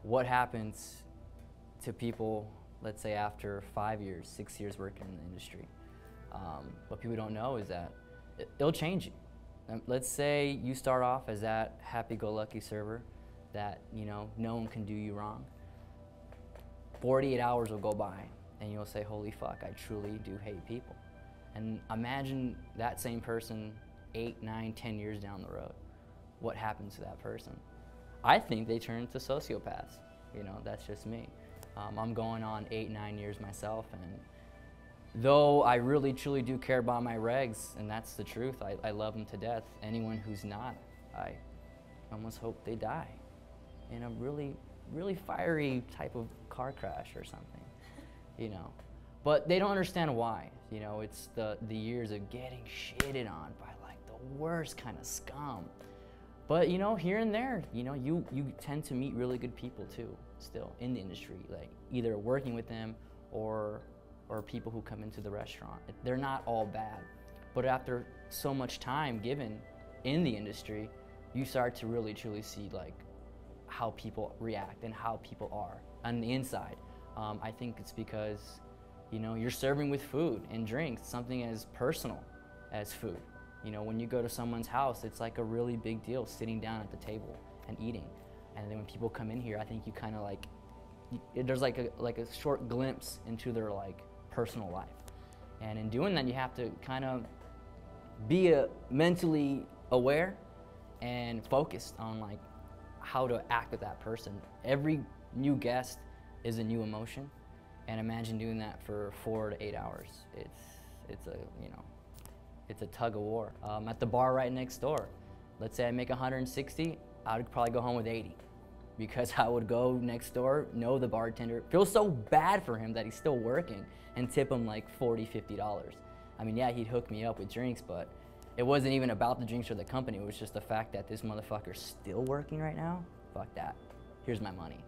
what happens to people, let's say after 5 years, 6 years working in the industry. What people don't know is that it'll change you. Let's say you start off as that happy-go-lucky server that, you know, no one can do you wrong. 48 hours will go by and you'll say, holy fuck, I truly do hate people. And imagine that same person 8, 9, 10 years down the road. What happens to that person? I think they turn into sociopaths. You know, that's just me. I'm going on 8, 9 years myself, and though I really truly do care about my regs, and that's the truth, I love them to death. Anyone who's not, I almost hope they die in a really, really fiery type of car crash or something, you know. But they don't understand why. You know, it's the years of getting shitted on by like the worst kind of scum. But you know, here and there, you know, you tend to meet really good people too, still in the industry, like either working with them or people who come into the restaurant. They're not all bad, but after so much time given in the industry, you start to really truly see like how people react and how people are on the inside. I think it's because, you know, you're serving with food and drinks, something as personal as food. You know, when you go to someone's house, it's like a really big deal sitting down at the table and eating. And then when people come in here, I think you kind of like, there's like a short glimpse into their like personal life. And in doing that, you have to kind of be mentally aware and focused on like how to act with that person. Every new guest is a new emotion. And imagine doing that for 4 to 8 hours. It's a, you know, it's a tug of war. At the bar right next door, let's say I make 160, I would probably go home with 80, because I would go next door, know the bartender, feel so bad for him that he's still working, and tip him like $40, $50. I mean, yeah, he'd hook me up with drinks, but it wasn't even about the drinks or the company. It was just the fact that this motherfucker's still working right now. Fuck that. Here's my money.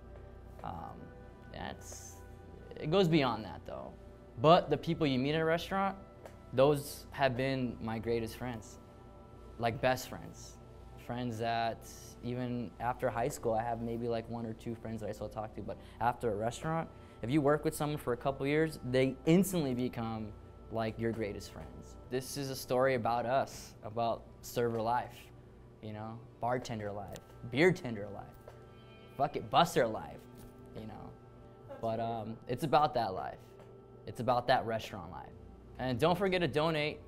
It goes beyond that though. But the people you meet at a restaurant, those have been my greatest friends, like best friends. Friends that even after high school, I have maybe like 1 or 2 friends that I still talk to, but after a restaurant, if you work with someone for a couple years, they instantly become like your greatest friends. This is a story about us, about server life, you know, bartender life, beer tender life, fuck it, busser life, you know. But it's about that life. It's about that restaurant life. And don't forget to donate